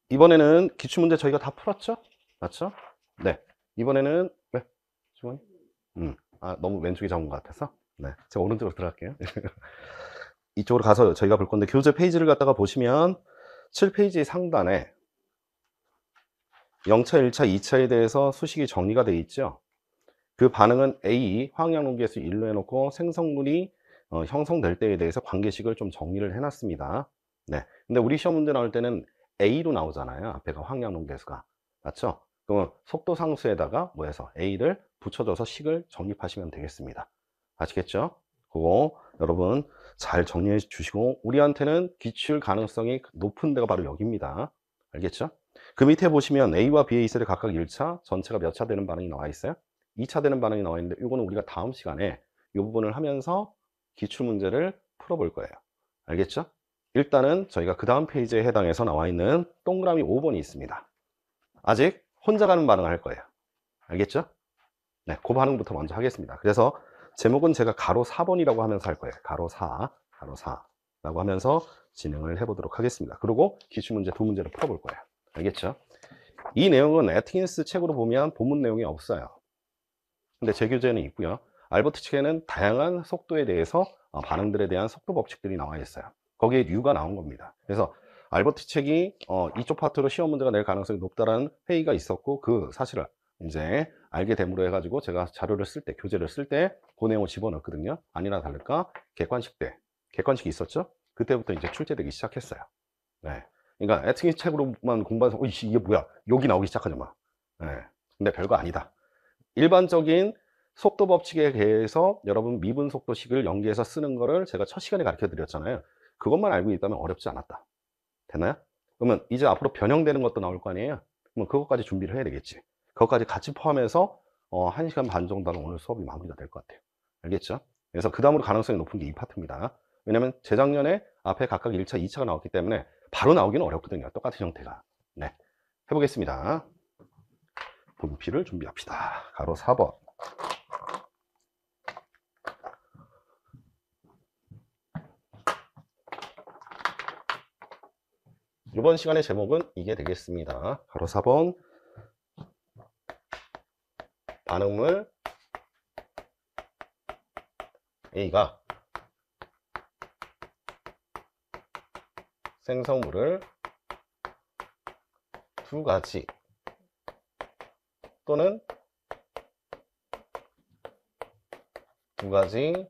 이번에는 기출문제 저희가 다 풀었죠? 맞죠? 네. 이번에는, 왜? 주원이? 너무 왼쪽이 적은 것 같아서. 네. 제가 오른쪽으로 들어갈게요. 이쪽으로 가서 저희가 볼 건데, 교재 페이지를 갖다가 보시면, 7페이지 상단에 0차, 1차, 2차에 대해서 수식이 정리가 되어 있죠? 그 반응은 A, 화학약농계수 1로 해놓고 생성물이 형성될 때에 대해서 관계식을 좀 정리를 해놨습니다. 네. 근데 우리 시험 문제 나올 때는 A로 나오잖아요. 앞에가 화학약농계수가. 맞죠? 그러면 속도상수에다가 뭐 해서 A를 붙여줘서 식을 정립하시면 되겠습니다. 아시겠죠? 그거 여러분 잘 정리해 주시고, 우리한테는 기출 가능성이 높은 데가 바로 여기입니다. 알겠죠? 그 밑에 보시면 A와 B의 이설이 각각 1차, 전체가 몇 차 되는 반응이 나와 있어요? 2차 되는 반응이 나와 있는데, 이거는 우리가 다음 시간에 이 부분을 하면서 기출 문제를 풀어볼 거예요. 알겠죠? 일단은 저희가 그 다음 페이지에 해당해서 나와 있는 동그라미 5번이 있습니다. 아직 혼자 가는 반응을 할 거예요. 알겠죠? 네, 그 반응부터 먼저 하겠습니다. 그래서 제목은 제가 가로 4번이라고 하면서 할 거예요. 가로 4, 가로 4라고 하면서 진행을 해보도록 하겠습니다. 그리고 기출문제 두 문제를 풀어볼 거예요. 알겠죠? 이 내용은 애트킨스 책으로 보면 본문 내용이 없어요. 근데 제 교재는 있고요. 알버트 책에는 다양한 속도에 대해서 반응들에 대한 속도 법칙들이 나와 있어요. 거기에 류가 나온 겁니다. 그래서 알버트 책이 이쪽 파트로 시험 문제가 낼 가능성이 높다라는 회의가 있었고, 그 사실을 이제 알게 됨으로 해가지고 제가 자료를 쓸 때, 교재를 쓸 때 그 내용을 집어넣거든요. 아니나 다를까 객관식 때, 객관식이 있었죠. 그때부터 이제 출제되기 시작했어요. 네. 그러니까 애트킨스 책으로만 공부해서 이게 뭐야, 여기 나오기 시작하죠 막. 네. 근데 별거 아니다. 일반적인 속도 법칙에 대해서 여러분 미분 속도식을 연계해서 쓰는 거를 제가 첫 시간에 가르쳐 드렸잖아요. 그것만 알고 있다면 어렵지 않았다. 됐나요? 그러면 이제 앞으로 변형되는 것도 나올 거 아니에요? 그럼 그것까지 준비를 해야 되겠지. 그것까지 같이 포함해서 1시간 반 정도는 오늘 수업이 마무리가 될 것 같아요. 알겠죠? 그래서 그 다음으로 가능성이 높은 게 이 파트입니다. 왜냐면 재작년에 앞에 각각 1차, 2차가 나왔기 때문에 바로 나오기는 어렵거든요. 똑같은 형태가. 네. 해보겠습니다. 분필을 준비합시다. 가로 4번. 이번 시간의 제목은 이게 되겠습니다. 가로 4번. 반응물 A가 생성물을 두 가지 또는 두 가지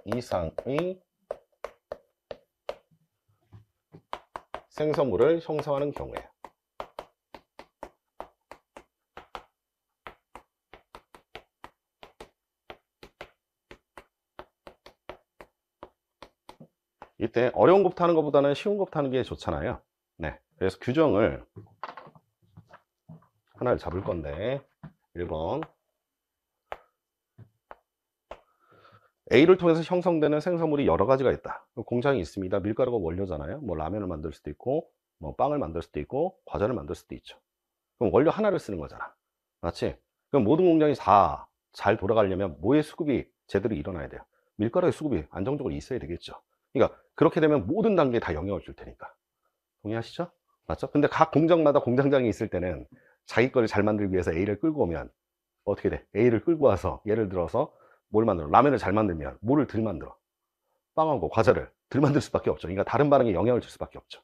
이상의 생성물을 형성하는 경우에 이때 어려운 곱트 하는 것보다는 쉬운 곱트 하는 게 좋잖아요. 네. 그래서 규정을 하나를 잡을 건데 1번 A를 통해서 형성되는 생성물이 여러 가지가 있다. 공장이 있습니다. 밀가루가 원료잖아요. 뭐 라면을 만들 수도 있고 뭐 빵을 만들 수도 있고 과자를 만들 수도 있죠. 그럼 원료 하나를 쓰는 거잖아. 맞지? 그럼 모든 공장이 다 잘 돌아가려면 뭐의 수급이 제대로 일어나야 돼요? 밀가루의 수급이 안정적으로 있어야 되겠죠. 그러니까 그렇게 되면 모든 단계에 다 영향을 줄 테니까. 동의하시죠? 맞죠? 근데 각 공장마다 공장장이 있을 때는 자기 거를 잘 만들기 위해서 A를 끌고 오면 어떻게 돼? A를 끌고 와서 예를 들어서 뭘 만들어? 라면을 잘 만들면 뭐를 덜 만들어? 빵하고 과자를 덜 만들 수밖에 없죠. 그러니까 다른 반응에 영향을 줄 수밖에 없죠.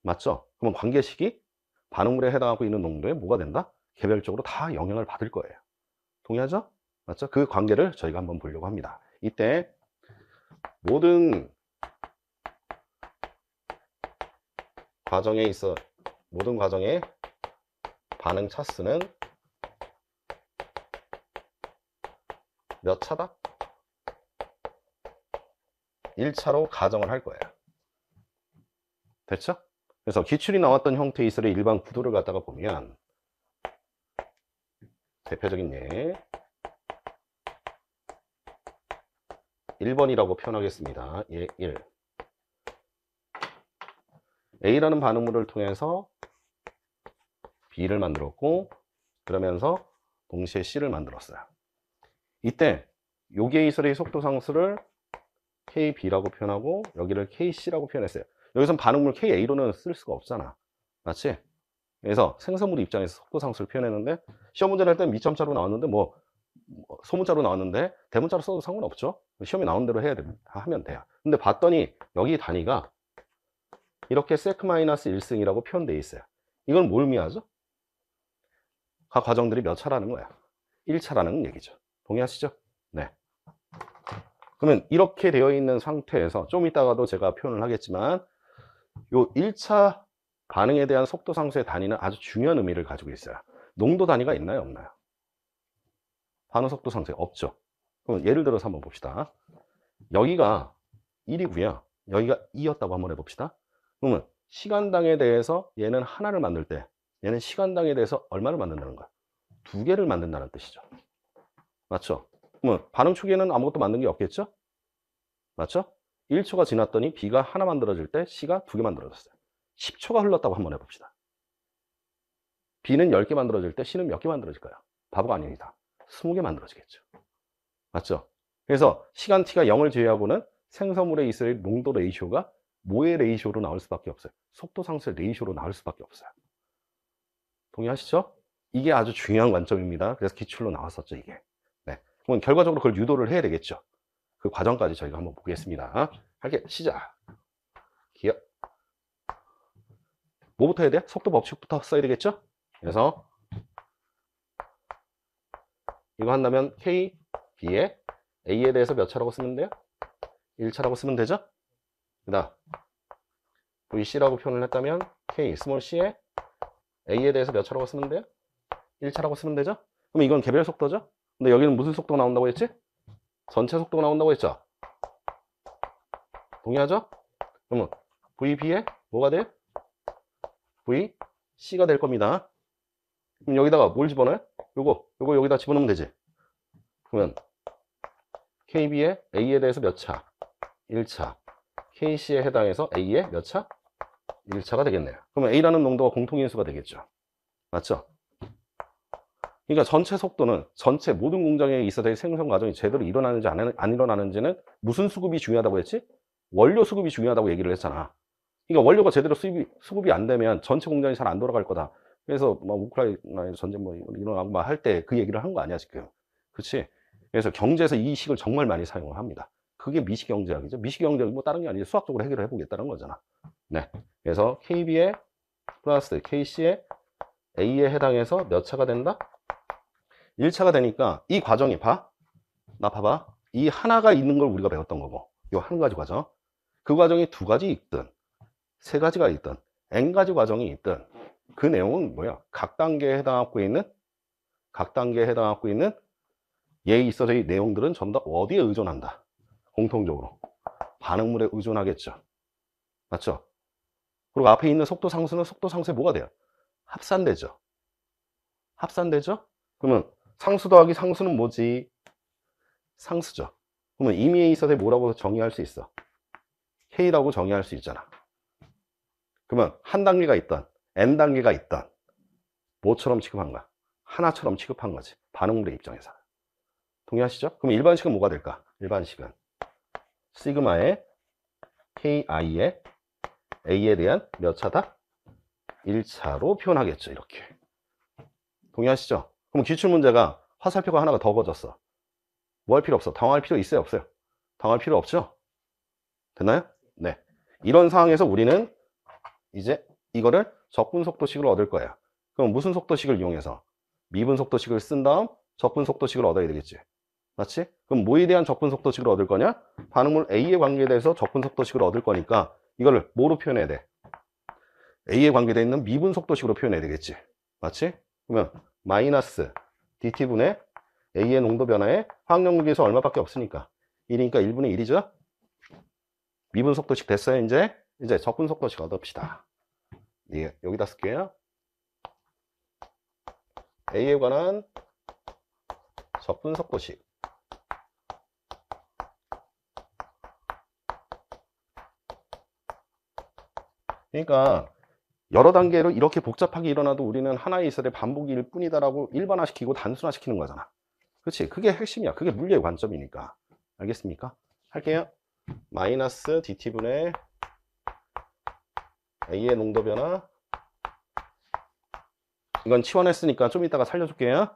맞죠? 그러면 관계식이 반응물에 해당하고 있는 농도에 뭐가 된다? 개별적으로 다 영향을 받을 거예요. 동의하죠? 맞죠? 그 관계를 저희가 한번 보려고 합니다. 이때 모든 과정에 있어 모든 과정의 반응 차수는 몇 차다? 1차로 가정을 할 거예요. 됐죠? 그래서 기출이 나왔던 형태의 이설의 일반 구도를 갖다가 보면 대표적인 예 1번이라고 표현하겠습니다. 예 1. A라는 반응물을 통해서 B를 만들었고, 그러면서 동시에 C를 만들었어요. 이때 요게 이설의 속도 상수를 KB라고 표현하고 여기를 KC라고 표현했어요. 여기선 반응물 KA로는 쓸 수가 없잖아. 맞지? 그래서 생성물 입장에서 속도 상수를 표현했는데 시험 문제를 할 때는 미점자로 나왔는데 뭐 소문자로 나왔는데 대문자로 써도 상관없죠. 시험에 나온 대로 하면 돼요. 근데 봤더니 여기 단위가 이렇게 sec-1승이라고 표현되어 있어요. 이건 뭘 의미하죠? 각 과정들이 몇 차라는 거야. 1차라는 얘기죠. 동의하시죠? 네. 그러면 이렇게 되어 있는 상태에서 좀 이따가도 제가 표현을 하겠지만 요 1차 반응에 대한 속도 상수의 단위는 아주 중요한 의미를 가지고 있어요. 농도 단위가 있나요? 없나요? 반응 속도 상수에 없죠. 그럼 예를 들어서 한번 봅시다. 여기가 1이고요. 여기가 2였다고 한번 해봅시다. 그러면 시간당에 대해서 얘는 하나를 만들 때 얘는 시간당에 대해서 얼마를 만든다는 거야? 2개를 만든다는 뜻이죠. 맞죠? 그러면 반응 초기에는 아무것도 만든 게 없겠죠? 맞죠? 1초가 지났더니 B가 하나 만들어질 때 C가 2개 만들어졌어요. 10초가 흘렀다고 한번 해봅시다. B는 10개 만들어질 때 C는 몇 개 만들어질까요? 바보가 아닙니다. 20개 만들어지겠죠. 맞죠? 그래서 시간 t가 0을 제외하고는 생성물에 있을 농도 레이쇼가 뭐의 레이쇼로 나올 수밖에 없어요? 속도 상수의 레이쇼로 나올 수밖에 없어요. 동의하시죠? 이게 아주 중요한 관점입니다. 그래서 기출로 나왔었죠, 이게. 네. 그럼 결과적으로 그걸 유도를 해야 되겠죠. 그 과정까지 저희가 한번 보겠습니다. 할게 시작. 기억. 뭐부터 해야 돼? 속도 법칙부터 써야 되겠죠? 그래서 이거 한다면 K, B에 A에 대해서 몇 차라고 쓰면 돼요? 1차라고 쓰면 되죠? 그 다음 VC라고 표현을 했다면 K, 스몰 c에 A에 대해서 몇 차라고 쓰면 돼요? 1차라고 쓰면 되죠? 그럼 이건 개별 속도죠? 근데 여기는 무슨 속도가 나온다고 했지? 전체 속도가 나온다고 했죠? 동의하죠? 그러면 VB에 뭐가 돼요? VC가 될 겁니다. 그럼 여기다가 뭘 집어넣어요? 요거 여기다 집어넣으면 되지. 그러면 KB에 A에 대해서 몇 차? 1차. KC에 해당해서 A에 몇 차? 1차가 되겠네요. 그러면 A라는 농도가 공통인수가 되겠죠. 맞죠? 그러니까 전체 속도는 전체 모든 공장에 있어서의 생성 과정이 제대로 일어나는지 안 일어나는지는 무슨 수급이 중요하다고 했지? 원료 수급이 중요하다고 얘기를 했잖아. 그러니까 원료가 제대로 수급이 안 되면 전체 공장이 잘 안 돌아갈 거다. 그래서 뭐 우크라이나 전쟁 뭐 일어나고 막 할 때 그 얘기를 한 거 아니야 지금. 그렇지? 그래서 경제에서 이 식을 정말 많이 사용을 합니다. 그게 미시경제학이죠. 미시경제학이 뭐 다른 게 아니지 수학적으로 해결을 해보겠다는 거잖아. 네. 그래서 KB에 플러스 KC에 A에 해당해서 몇 차가 된다? 1차가 되니까 이 과정이 나 봐봐. 이 하나가 있는 걸 우리가 배웠던 거고 요 한 가지 과정. 그 과정이 2가지 있든 3가지가 있든 N가지 과정이 있든 그 내용은 뭐야? 각 단계에 해당하고 있는 얘에 있어서 이 내용들은 전부 다 어디에 의존한다? 공통적으로 반응물에 의존하겠죠. 맞죠? 그리고 앞에 있는 속도 상수는 속도 상수에 뭐가 돼요? 합산되죠. 합산되죠? 그러면 상수 더하기 상수는 뭐지? 상수죠. 그러면 임의에 있어서 뭐라고 정의할 수 있어? K라고 정의할 수 있잖아. 그러면 한 단계가 있던 N 단계가 있던 뭐처럼 취급한가? 하나처럼 취급한 거지. 반응물의 입장에서. 동의하시죠? 그럼 일반식은 뭐가 될까? 일반식은 시그마의 KI의 A에 대한 몇 차다? 1차로 표현하겠죠. 이렇게. 동의하시죠? 그럼 기출문제가 화살표가 하나가 더 거졌어. 뭐 할 필요 없어? 당황할 필요 있어요? 없어요? 당황할 필요 없죠? 됐나요? 네. 이런 상황에서 우리는 이제 이거를 적분속도식을 얻을 거예요. 그럼 무슨 속도식을 이용해서? 미분속도식을 쓴 다음 적분속도식을 얻어야 되겠지. 맞지? 그럼 뭐에 대한 적분속도식을 얻을 거냐? 반응물 A의 관계에 대해서 적분속도식을 얻을 거니까 이거를 뭐로 표현해야 돼? A에 관계되어 있는 미분속도식으로 표현해야 되겠지. 맞지? 그러면 마이너스 dt분의 A의 농도 변화에 화학연구기에서 얼마밖에 없으니까 1이니까 1분의 1이죠? 미분속도식 됐어요 이제? 이제 적분속도식 얻읍시다. 예, 여기다 쓸게요. A에 관한 적분속도식. 그러니까 여러 단계로 이렇게 복잡하게 일어나도 우리는 하나의 이설의 반복일 뿐이다라고 일반화시키고 단순화시키는 거잖아. 그렇지? 그게 핵심이야. 그게 물리의 관점이니까. 알겠습니까? 할게요. 마이너스 dt분의 A의 농도 변화. 이건 치환했으니까 좀 이따가 살려줄게요.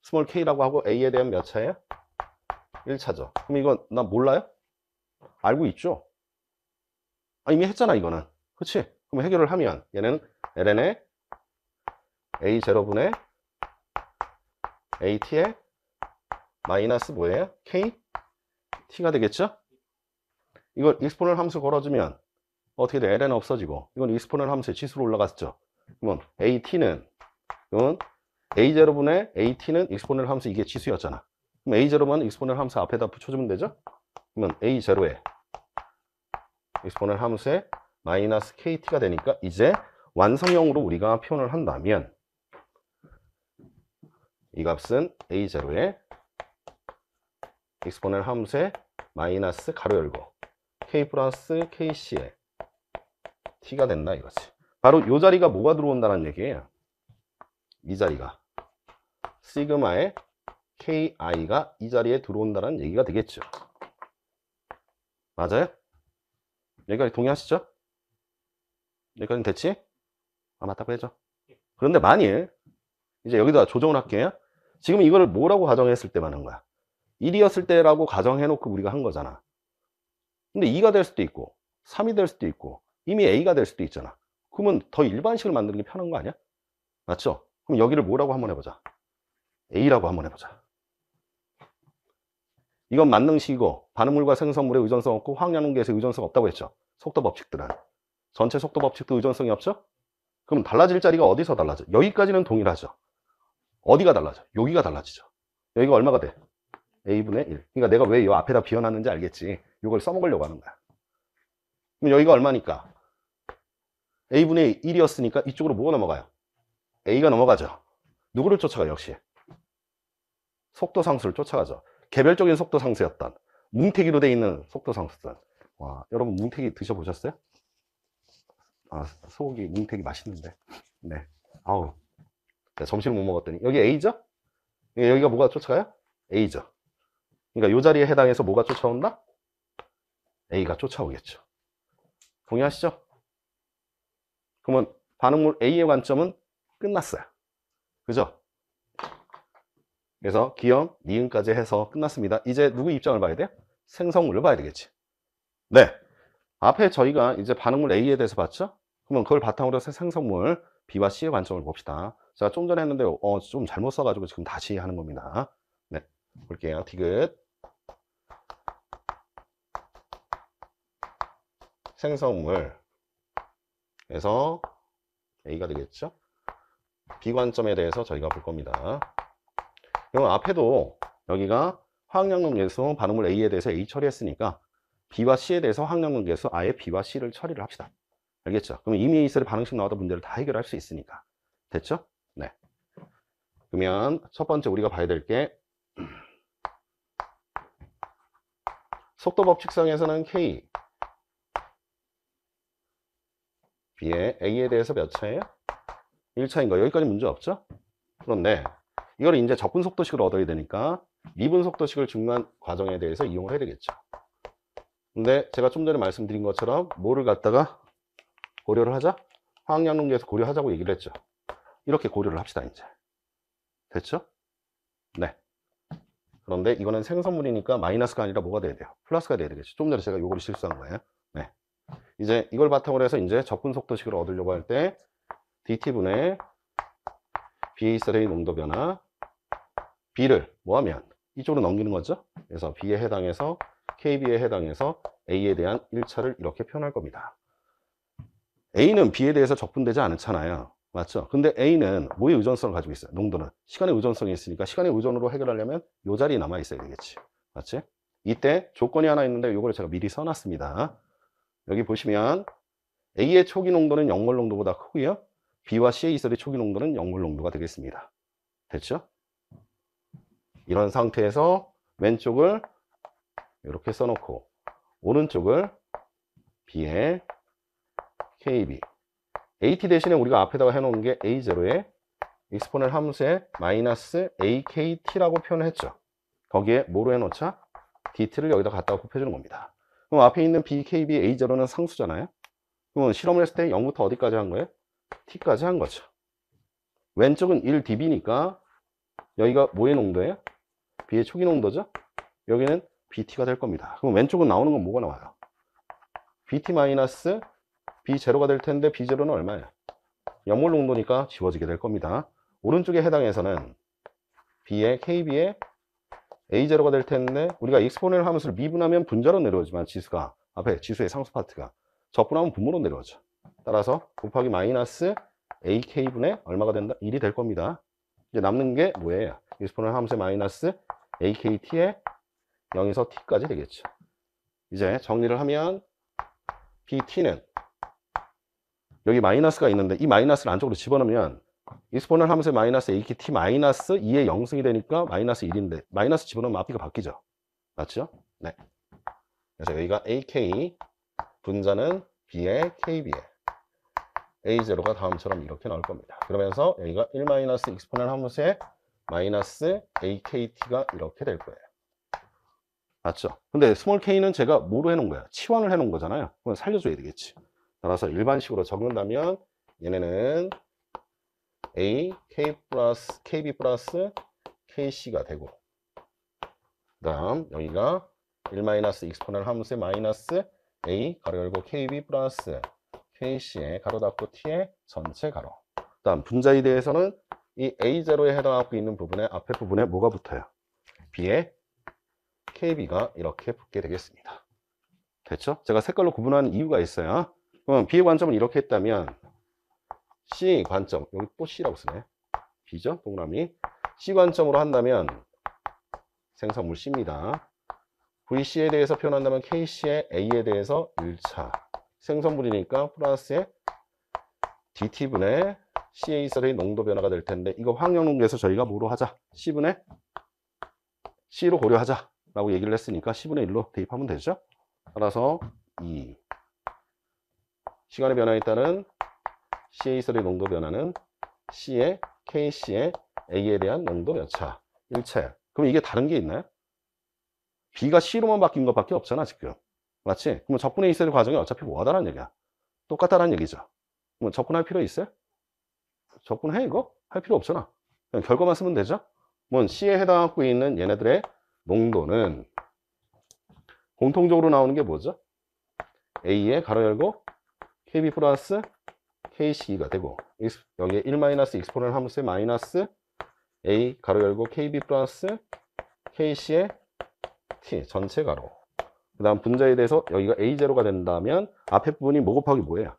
스몰 k라고 하고 A에 대한 몇 차예요? 1차죠. 그럼 이건 나 몰라요? 알고 있죠? 이미 했잖아 이거는. 그치? 그럼 해결을 하면 얘는 ln의 A0분의 AT의 마이너스 뭐예요? K? T가 되겠죠? 이걸 익스포널 함수 걸어주면 어떻게 돼? ln 없어지고 이건 익스포널 함수의 지수로 올라갔죠. 그러면 AT는 이건 A0분의 AT는 익스포널 함수 이게 지수였잖아. 그럼 A0만 익스포널 함수 앞에다 붙여주면 되죠? 그러면 A0에 익스포널 함수의 마이너스 KT가 되니까 이제 완성형으로 우리가 표현을 한다면 이 값은 A0에 익스포널 함수의 마이너스 가로 열고 K 플러스 KC에 T가 된다 이거지. 바로 이 자리가 뭐가 들어온다는 얘기예요. 이 자리가 시그마의 KI가 이 자리에 들어온다는 얘기가 되겠죠. 맞아요? 여기까지 동의하시죠? 여기까지 됐지? 맞다고 해줘. 그런데 만일 이제 여기다 조정을 할게요. 지금 이거를 뭐라고 가정했을 때만 한 거야? 1이었을 때라고 가정해놓고 우리가 한 거잖아. 근데 2가 될 수도 있고 3이 될 수도 있고 이미 A가 될 수도 있잖아. 그러면 더 일반식을 만드는 게 편한 거 아니야? 맞죠? 그럼 여기를 뭐라고 한번 해보자. A라고 한번 해보자. 이건 만능식이고 반응물과 생성물의 의존성 없고 화학연운계에서 의존성 없다고 했죠. 속도 법칙들은. 전체 속도 법칙도 의존성이 없죠? 그럼 달라질 자리가 어디서 달라져? 여기까지는 동일하죠. 어디가 달라져? 여기가 달라지죠. 여기가 얼마가 돼? A분의 1. 그러니까 내가 왜 이 앞에다 비워놨는지 알겠지? 이걸 써먹으려고 하는 거야. 그럼 여기가 얼마니까? A분의 1이었으니까 이쪽으로 뭐가 넘어가요? A가 넘어가죠. 누구를 쫓아가? 역시 속도 상수를 쫓아가죠. 개별적인 속도 상수였던 뭉태기로 돼 있는 속도 상수들. 와, 여러분 뭉태기 드셔보셨어요? 소고기 뭉태기 맛있는데. 네. 아우, 점심을 못 먹었더니 여기 A죠? 여기가 뭐가 쫓아가요? A죠. 그러니까 이 자리에 해당해서 뭐가 쫓아온다? A가 쫓아오겠죠. 동의하시죠? 그러면 반응물 A의 관점은 끝났어요. 그죠? 그래서 기역, 니은까지 해서 끝났습니다. 이제 누구 입장을 봐야 돼요? 생성물을 봐야 되겠지. 네. 앞에 저희가 이제 반응물 A에 대해서 봤죠? 그러면 그걸 바탕으로 해서 생성물 B와 C의 관점을 봅시다. 제가 좀 전에 했는데 좀 잘못 써가지고 지금 다시 하는 겁니다. 네. 볼게요. 디귿. 생성물 에서 A가 되겠죠? B 관점에 대해서 저희가 볼 겁니다. 그럼 앞에도 여기가 화학연금계수 반응물 A에 대해서 A 처리했으니까 B와 C에 대해서 화학연금계수 아예 B와 C를 처리를 합시다. 알겠죠? 그럼 이미 있을 반응식 나와도 문제를 다 해결할 수 있으니까. 됐죠? 네. 그러면 첫 번째 우리가 봐야 될 게 속도 법칙상에서는 K B의 A에 대해서 몇 차예요? 1차인 거. 여기까지 문제 없죠? 그런데 이걸 이제 접근 속도식을 얻어야 되니까 미분 속도식을 중간 과정에 대해서 이용을 해야 되겠죠. 근데 제가 좀 전에 말씀드린 것처럼 뭐를 갖다가 고려를 하자? 화학연운계에서 고려하자고 얘기를 했죠. 이렇게 고려를 합시다 이제. 됐죠? 네. 그런데 이거는 생성물이니까 마이너스가 아니라 뭐가 돼야 돼요? 플러스가 돼야 되겠죠. 좀 전에 제가 요거를 실수한 거예요. 네. 이제 이걸 바탕으로 해서 이제 접근 속도식을 얻으려고 할 때 dt분의 BA3의 농도 변화 B를 뭐하면 이쪽으로 넘기는 거죠. 그래서 B에 해당해서 KB에 해당해서 A에 대한 1차를 이렇게 표현할 겁니다. A는 B에 대해서 적분되지 않잖아요. 맞죠? 근데 A는 뭐의 의존성을 가지고 있어요? 농도는 시간의 의존성이 있으니까 시간의 의존으로 해결하려면 이 자리에 남아 있어야 되겠지. 맞지? 이때 조건이 하나 있는데 이거를 제가 미리 써놨습니다. 여기 보시면 A의 초기 농도는 역몰 농도보다 크고요. B와 C의 이설의 초기 농도는 역몰 농도가 되겠습니다. 됐죠? 이런 상태에서 왼쪽을 이렇게 써놓고 오른쪽을 B에 KB AT 대신에 우리가 앞에다가 해놓은 게 A0에 익스포널 함수에 마이너스 AKT라고 표현을 했죠. 거기에 뭐로 해놓자? DT를 여기다 갖다가 곱해주는 겁니다. 그럼 앞에 있는 BKB A0는 상수잖아요. 그러면 실험을 했을 때 0부터 어디까지 한 거예요? T까지 한 거죠. 왼쪽은 1dB니까 여기가 뭐의 농도예요? B의 초기 농도죠? 여기는 BT가 될 겁니다. 그럼 왼쪽은 나오는 건 뭐가 나와요? BT 마이너스 B0가 될 텐데 B0는 얼마예요? 염몰 농도니까 지워지게 될 겁니다. 오른쪽에 해당해서는 B의 KB의 A0가 될 텐데 우리가 익스포넨셜 함수를 미분하면 분자로 내려오지만 지수가 앞에 지수의 상수 파트가 적분하면 분모로 내려오죠. 따라서 곱하기 마이너스 AK분의 얼마가 된다? 1이 될 겁니다. 이제 남는 게 뭐예요? 익스포넨셜 함수의 마이너스 AKT의 0에서 T까지 되겠죠. 이제 정리를 하면 BT는 여기 마이너스가 있는데 이 마이너스를 안쪽으로 집어넣으면 익스포넨셜 함수의 마이너스 AKT 마이너스 2의 0승이 되니까 마이너스 1인데 마이너스 집어넣으면 앞뒤가 바뀌죠. 맞죠? 네. 그래서 여기가 AK 분자는 B의 KB에 A0가 다음처럼 이렇게 나올 겁니다. 그러면서 여기가 1 마이너스 익스포넨셜 함수의 마이너스 AKT가 이렇게 될 거예요. 맞죠? 근데 스몰 k는 제가 뭐로 해놓은 거야? 치환을 해놓은 거잖아요. 그건 살려줘야 되겠지. 따라서 일반식으로 적는다면 얘네는 A, K 플러스, KB 플러스 KC가 되고 그 다음 여기가 1 마이너스 익스포넨셜 함수의 마이너스 A 가로 열고 KB 플러스 KC의 가로 닫고 T의 전체 가로 그 다음 분자에 대해서는 이 A0에 해당하고 있는 부분에 앞에 부분에 뭐가 붙어요? B의 KB가 이렇게 붙게 되겠습니다. 됐죠? 제가 색깔로 구분하는 이유가 있어요. 그럼 B의 관점은 이렇게 했다면 C 관점, 여기 또 C라고 쓰네. B죠? 동그라미. C 관점으로 한다면 생성물 C입니다. VC에 대해서 표현한다면 KC의 A에 대해서 1차 생성물이니까 플러스의 DT분의 CA0의 농도 변화가 될 텐데 이거 황영농도에서 저희가 뭐로 하자? C분의 C로 고려하자 라고 얘기를 했으니까 C분의 1로 대입하면 되죠. 따라서 2 시간의 변화에 따른 CA0의 농도 변화는 C의 KC의 A에 대한 농도 몇 차? 1차야. 그럼 이게 다른 게 있나요? B가 C로만 바뀐 것밖에 없잖아 지금. 맞지? 그럼 적분에 있어야 될 과정이 어차피 뭐하다는 얘기야? 똑같다는 얘기죠. 그럼 적분할 필요 있어요? 적분해 이거? 할 필요 없잖아. 그냥 결과만 쓰면 되죠. 뭐 C에 해당하고 있는 얘네들의 농도는 공통적으로 나오는 게 뭐죠? A에 가로 열고 KB 플러스 KC가 되고 여기에 1 마이너스 익스포넨셜 함수의 마이너스 A 가로 열고 KB 플러스 KC의 T 전체 가로 그 다음 분자에 대해서 여기가 A0가 된다면 앞에 부분이 뭐 곱하기 뭐예요?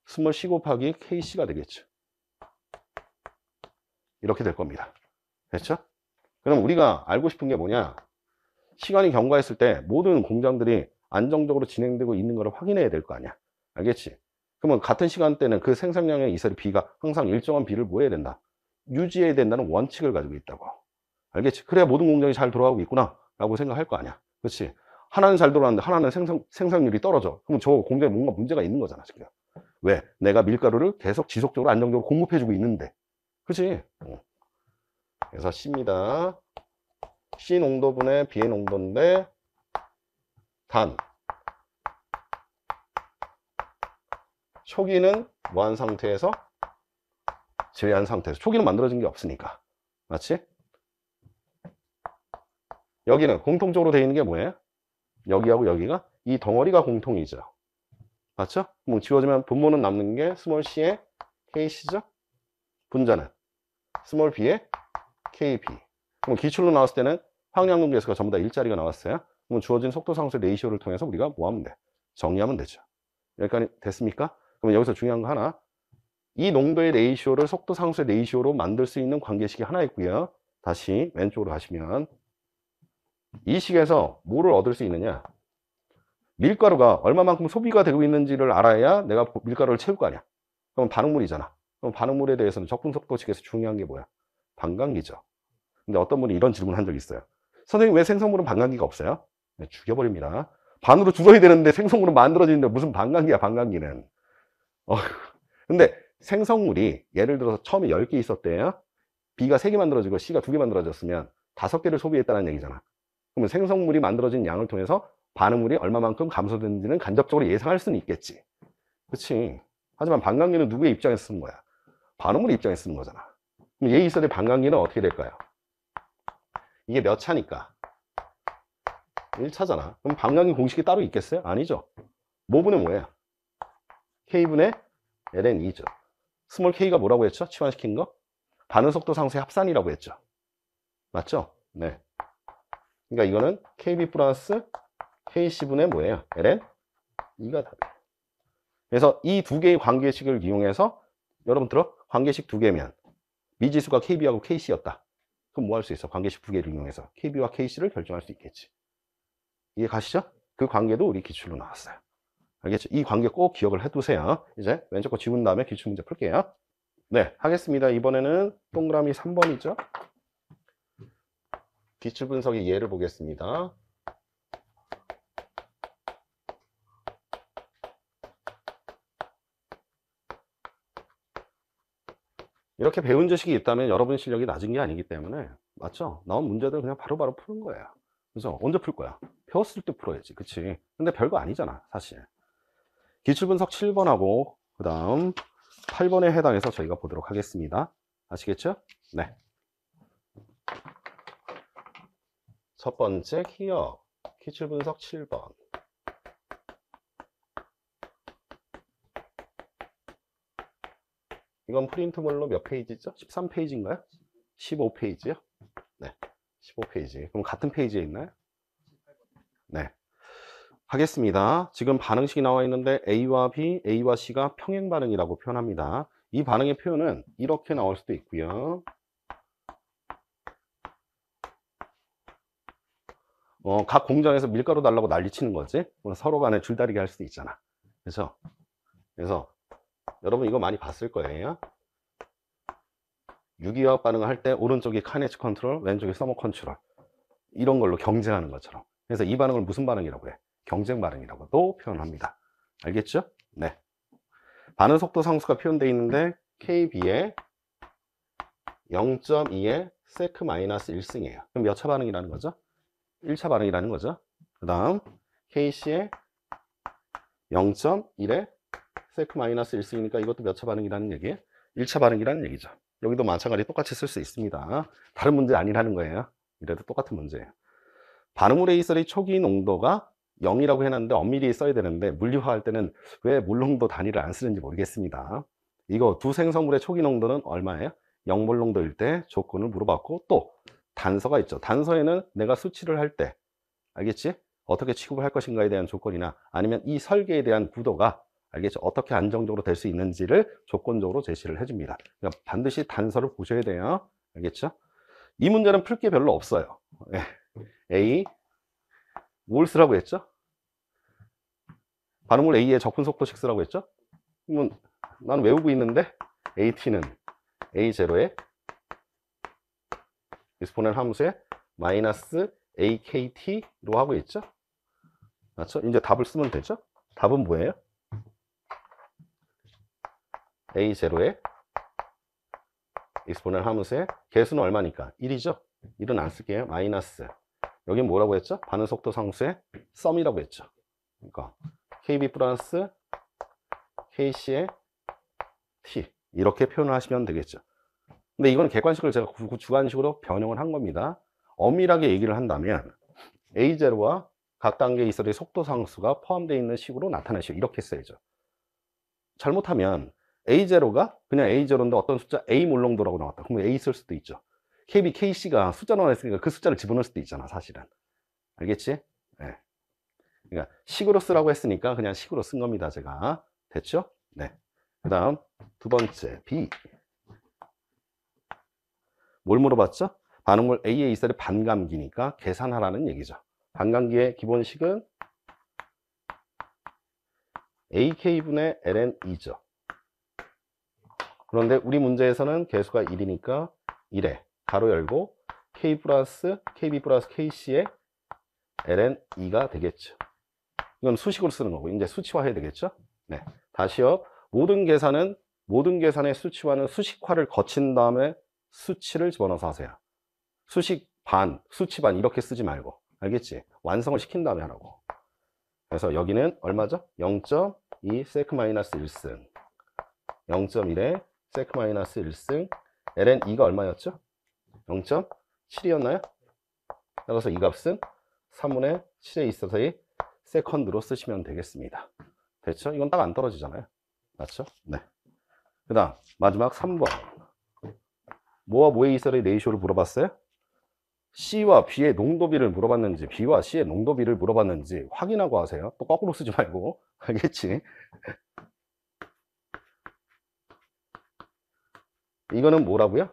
스몰 C 곱하기 KC가 되겠죠. 이렇게 될 겁니다. 됐죠? 그럼 우리가 알고 싶은 게 뭐냐? 시간이 경과했을 때 모든 공장들이 안정적으로 진행되고 있는 걸 확인해야 될 거 아니야. 알겠지? 그러면 같은 시간대는 그 생산량의 이설이 B가 항상 일정한 B를 뭐 해야 된다? 유지해야 된다는 원칙을 가지고 있다고. 알겠지? 그래야 모든 공장이 잘 돌아가고 있구나 라고 생각할 거 아니야. 그렇지? 하나는 잘 돌아가는데 하나는 생산률이 떨어져. 그럼 저 공장에 뭔가 문제가 있는 거잖아 지금. 왜? 내가 밀가루를 계속 지속적으로 안정적으로 공급해주고 있는데. 그렇지? 그래서 C입니다. C 농도분의 B의 농도인데 단 초기는 뭐한 상태에서? 제외한 상태에서. 초기는 만들어진 게 없으니까. 맞지? 여기는 공통적으로 되어 있는 게 뭐예요? 여기하고 여기가 이 덩어리가 공통이죠. 맞죠? 뭐 지워지면 분모는 남는 게 스몰 c의 KC죠? 분자는 스몰 b의 KB. 그럼 기출로 나왔을 때는 황량분 계수가 전부 다 일자리가 나왔어요. 그럼 주어진 속도 상수의 레이시오를 통해서 우리가 뭐 하면 돼? 정리하면 되죠. 여기까지 됐습니까? 그럼 여기서 중요한 거 하나. 이 농도의 레이시오를 속도 상수의 레이시오로 만들 수 있는 관계식이 하나 있고요. 다시 왼쪽으로 가시면 이 식에서 뭐를 얻을 수 있느냐? 밀가루가 얼마만큼 소비가 되고 있는지를 알아야 내가 밀가루를 채울 거 아니야. 그럼 반응물이잖아. 그럼 반응물에 대해서는 적분속도식에서 중요한 게 뭐야? 반감기죠. 근데 어떤 분이 이런 질문을 한 적이 있어요. 선생님 왜 생성물은 반감기가 없어요? 네, 죽여버립니다. 반으로 줄어야 되는데 생성물은 만들어지는데 무슨 반감기야 반감기는. 근데 생성물이 예를 들어서 처음에 10개 있었대요. B가 3개 만들어지고 C가 2개 만들어졌으면 5개를 소비했다는 얘기잖아. 그러면 생성물이 만들어진 양을 통해서 반응물이 얼마만큼 감소되는지는 간접적으로 예상할 수는 있겠지. 그치? 하지만 반감기는 누구의 입장에서 쓰는 거야? 반응물의 입장에서 쓰는 거잖아. 그럼 얘 있어야 될 반감기는 어떻게 될까요? 이게 몇 차니까? 1차잖아. 그럼 반감기 공식이 따로 있겠어요? 아니죠. 뭐분의 뭐야? K분의 ln2죠. 스몰 k가 뭐라고 했죠? 치환시킨 거? 반응 속도 상수의 합산이라고 했죠. 맞죠? 네. 그러니까 이거는 kb 플러스 kc분의 뭐예요? ln 2가 답이에요. 그래서 이 두 개의 관계식을 이용해서 여러분 들어 관계식 두 개면 미지수가 kb하고 kc였다. 그럼 뭐 할 수 있어? 관계식 두 개를 이용해서 kb와 kc를 결정할 수 있겠지. 이해 가시죠? 그 관계도 우리 기출로 나왔어요. 알겠죠? 이 관계 꼭 기억을 해두세요. 이제 왼쪽 거 지운 다음에 기출문제 풀게요. 네, 하겠습니다. 이번에는 동그라미 3번이죠. 기출 분석의 예를 보겠습니다. 이렇게 배운 지식이 있다면 여러분 실력이 낮은 게 아니기 때문에 맞죠? 나온 문제들 그냥 바로바로 푸는 거예요. 그래서 언제 풀 거야? 배웠을 때 풀어야지. 그치? 근데 별거 아니잖아 사실. 기출 분석 7번하고 그 다음 8번에 해당해서 저희가 보도록 하겠습니다. 아시겠죠? 네. 첫 번째 기억 기출 분석 7번. 이건 프린트물로 몇 페이지죠? 13페이지인가요? 15페이지요? 네. 15페이지. 그럼 같은 페이지에 있나요? 네. 하겠습니다. 지금 반응식이 나와 있는데 A와 B, A와 C가 평행 반응이라고 표현합니다. 이 반응의 표현은 이렇게 나올 수도 있고요. 각 공장에서 밀가루 달라고 난리치는 거지. 서로 간에 줄다리기 할 수도 있잖아. 그래서 여러분 이거 많이 봤을 거예요. 유기화학 반응을 할 때 오른쪽이 카네츠 컨트롤, 왼쪽이 서머 컨트롤. 이런 걸로 경쟁하는 것처럼. 그래서 이 반응을 무슨 반응이라고 해? 경쟁 반응이라고도 표현합니다. 알겠죠? 네. 반응 속도 상수가 표현되어 있는데 KB에 0.2의 세크 마이너스 1승이에요. 그럼 몇 차 반응이라는 거죠? 1차 반응이라는 거죠. 그 다음 KC에 0.1의 세크 마이너스 1승이니까 이것도 몇 차 반응이라는 얘기예요? 1차 반응이라는 얘기죠. 여기도 마찬가지 똑같이 쓸 수 있습니다. 다른 문제 아니라는 거예요. 이래도 똑같은 문제예요. 반응물의 이설의 초기 농도가 0이라고 해놨는데 엄밀히 써야 되는데 물리화할 때는 왜 물농도 단위를 안 쓰는지 모르겠습니다. 이거 두 생성물의 초기 농도는 얼마예요? 0몰 농도일 때 조건을 물어봤고 또 단서가 있죠. 단서에는 내가 수치를 할 때 알겠지? 어떻게 취급을 할 것인가에 대한 조건이나 아니면 이 설계에 대한 구도가 알겠죠? 어떻게 안정적으로 될 수 있는지를 조건적으로 제시를 해줍니다. 그러니까 반드시 단서를 보셔야 돼요. 알겠죠? 이 문제는 풀 게 별로 없어요. A 뭘 쓰라고 했죠? 반응물 A의 적분 속도식 쓰라고 했죠? 그러면 나는 외우고 있는데 AT는 A0에 익스포넨 함수에 마이너스 AKT로 하고 있죠? 맞죠? 이제 답을 쓰면 되죠? 답은 뭐예요? A0에 익스포넨 함수에 개수는 얼마니까? 1이죠? 1은 안 쓸게요. 마이너스 여긴 뭐라고 했죠? 반응 속도 상수의 썸이라고 했죠. 그러니까 KB 플러스 KC의 T 이렇게 표현을 하시면 되겠죠. 근데 이건 객관식을 제가 주관식으로 변형을 한 겁니다. 엄밀하게 얘기를 한다면 A0와 각 단계에 있어야 속도 상수가 포함되어 있는 식으로 나타내시오. 이렇게 써야죠. 잘못하면 A0가 그냥 A0인데 어떤 숫자 A 몰농도라고 나왔다. 그러면 A 쓸 수도 있죠. KB, KC가 숫자로 나왔으니까 그 숫자를 집어넣을 수도 있잖아, 사실은. 알겠지? 네. 그러니까 식으로 쓰라고 했으니까 그냥 식으로 쓴 겁니다, 제가. 됐죠? 네. 그 다음 두 번째 B. 뭘 물어봤죠? 반응물 A의 이설의 반감기니까 계산하라는 얘기죠. 반감기의 기본식은 AK분의 ln2죠. 그런데 우리 문제에서는 개수가 1이니까 1에 가로 열고 K 플러스 KB 플러스 KC의 ln2가 되겠죠. 이건 수식으로 쓰는 거고 이제 수치화해야 되겠죠. 네. 다시요. 모든 계산의 수치화는 수식화를 거친 다음에 수치를 집어넣어서 하세요. 수식 반, 수치 반 이렇게 쓰지 말고 알겠지? 완성을 시킨 다음에 하라고. 그래서 여기는 얼마죠? 0.2 2 세크 마이너스 1승 0.1에 세크 마이너스 1승 ln 2가 얼마였죠? 0.7이었나요? 따라서 이 값은 3분의 7에 있어서의 세컨드로 쓰시면 되겠습니다. 됐죠? 이건 딱 안 떨어지잖아요. 맞죠? 네. 그 다음 마지막 3번 뭐와 뭐에 있어의 레이쇼를 물어봤어요? C와 B의 농도비를 물어봤는지 B와 C의 농도비를 물어봤는지 확인하고 하세요. 또 거꾸로 쓰지 말고. 알겠지? 이거는 뭐라고요?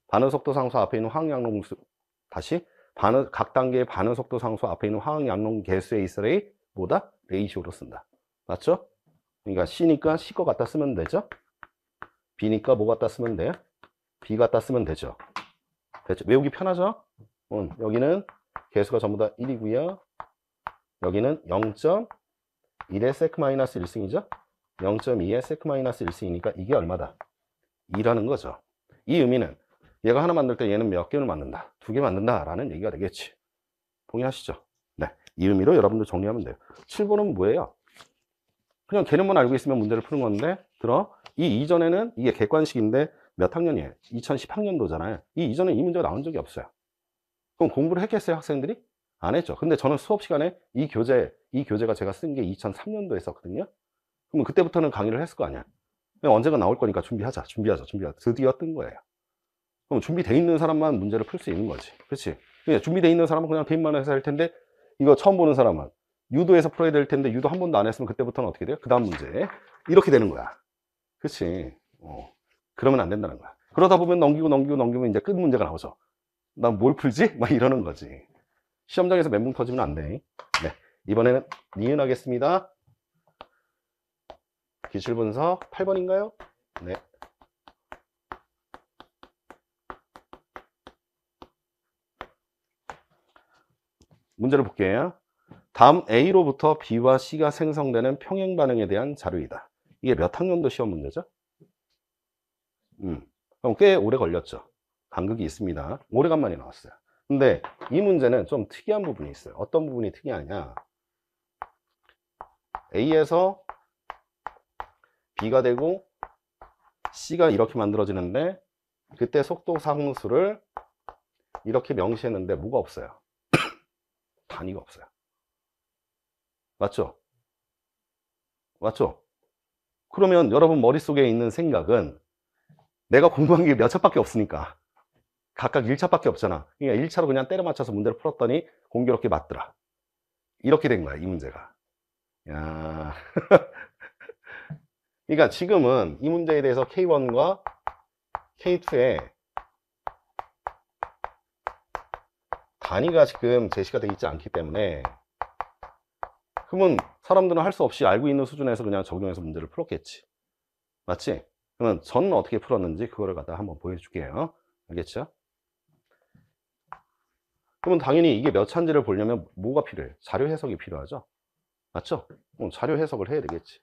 반응속도 상수 앞에 있는 화학양론수 다시 각 단계의 반응속도 상수 앞에 있는 화학양론 개수에 있어의 뭐다? 레이쇼로 쓴다. 맞죠? 그러니까 C니까 C 거 갖다 쓰면 되죠? B니까 뭐 갖다 쓰면 돼요? B 갖다 쓰면 되죠. 됐죠? 외우기 편하죠? 여기는 개수가 전부 다 1이고요. 여기는 0.1의 세크 마이너스 1승이죠? 0.2의 세크 마이너스 1승이니까 이게 얼마다? 2라는 거죠. 이 의미는 얘가 하나 만들 때 얘는 몇 개를 만든다? 2개 만든다 라는 얘기가 되겠지. 동의하시죠? 네. 이 의미로 여러분들 정리하면 돼요. 7번은 뭐예요? 그냥 개념만 알고 있으면 문제를 푸는 건데 이 이전에는 이게 객관식인데 몇 학년이에요? 2010학년도잖아요. 이 이전에 이 문제가 나온 적이 없어요. 그럼 공부를 했겠어요, 학생들이? 안 했죠. 근데 저는 수업 시간에 이 교재가 제가 쓴 게 2003년도에 썼거든요. 그러면 그때부터는 강의를 했을 거 아니야. 언젠가 나올 거니까 준비하자. 드디어 뜬 거예요. 그럼 준비되어 있는 사람만 문제를 풀 수 있는 거지. 그렇지? 준비되어 있는 사람은 그냥 대입만 해서 할 텐데, 이거 처음 보는 사람은 유도에서 풀어야 될 텐데, 유도 한 번도 안 했으면 그때부터는 어떻게 돼요? 그 다음 문제. 이렇게 되는 거야. 그렇지? 그러면 안 된다는 거야. 그러다 보면 넘기면 이제 끝 문제가 나오죠. 난 뭘 풀지? 막 이러는 거지. 시험장에서 멘붕 터지면 안 돼. 네. 이번에는 니은하겠습니다. 기출분석 8번인가요? 네. 문제를 볼게요. 다음 A로부터 B와 C가 생성되는 평행 반응에 대한 자료이다. 이게 몇 학년도 시험 문제죠? 그럼 꽤 오래 걸렸죠. 간극이 있습니다. 오래간만에 나왔어요. 근데 이 문제는 좀 특이한 부분이 있어요. 어떤 부분이 특이하냐? A에서 B가 되고 C가 이렇게 만들어지는데 그때 속도 상수를 이렇게 명시했는데 뭐가 없어요? 단위가 없어요. 맞죠? 맞죠? 그러면 여러분 머릿속에 있는 생각은 내가 공부한 게 몇 차밖에 없으니까 각각 1차밖에 없잖아. 그러니까 1차로 그냥 때려 맞춰서 문제를 풀었더니 공교롭게 맞더라. 이렇게 된 거야, 이 문제가. 야. 그러니까 지금은 이 문제에 대해서 K1과 K2에 단위가 지금 제시가 되어 있지 않기 때문에, 그러면 사람들은 할 수 없이 알고 있는 수준에서 그냥 적용해서 문제를 풀었겠지. 맞지? 그러면 저는 어떻게 풀었는지 그거를 갖다 한번 보여줄게요. 알겠죠? 그러면 당연히 이게 몇 차인지를 보려면 뭐가 필요해? 자료 해석이 필요하죠? 맞죠? 자료 해석을 해야 되겠지.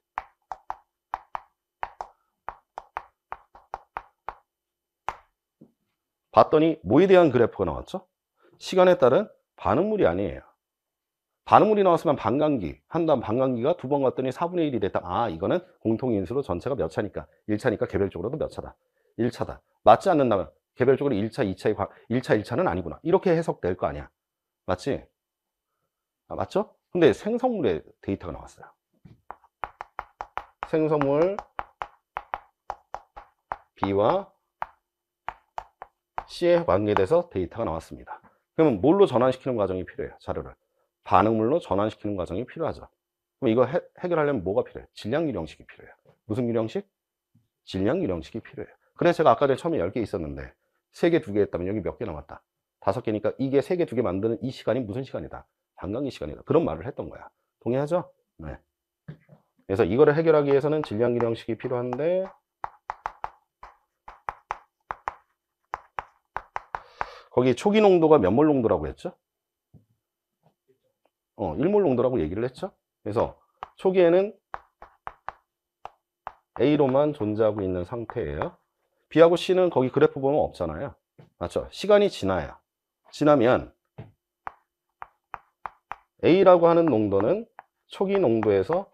봤더니 뭐에 대한 그래프가 나왔죠? 시간에 따른 반응물이 아니에요. 반응물이 나왔으면 반감기, 한 다음 반감기가 두 번 갔더니 4분의 1이 됐다. 아, 이거는 공통인수로 전체가 몇 차니까, 1차니까 개별적으로도 몇 차다. 1차다. 맞지 않는다면 개별적으로 1차, 1차는 아니구나. 이렇게 해석될 거 아니야. 맞지? 아, 맞죠? 근데 생성물의 데이터가 나왔어요. 생성물 B와 C에 관계돼서 데이터가 나왔습니다. 그러면 뭘로 전환시키는 과정이 필요해요? 자료를. 반응물로 전환시키는 과정이 필요하죠. 그럼 이거 해결하려면 뭐가 필요해요? 질량 유령식이 필요해요. 무슨 유령식? 질량 유령식이 필요해요. 그래서 제가 아까 전에 처음에 10개 있었는데 3개, 2개 했다면 여기 몇 개 남았다? 5개니까 이게 3개, 2개 만드는 이 시간이 무슨 시간이다? 반감기 시간이다. 그런 말을 했던 거야. 동의하죠? 네. 그래서 이거를 해결하기 위해서는 질량 유령식이 필요한데, 거기 초기 농도가 몇 몰 농도라고 했죠? 1몰 농도라고 얘기를 했죠? 그래서 초기에는 A로만 존재하고 있는 상태예요. B하고 C는 거기 그래프 보면 없잖아요. 맞죠? 시간이 지나면 A라고 하는 농도는 초기 농도에서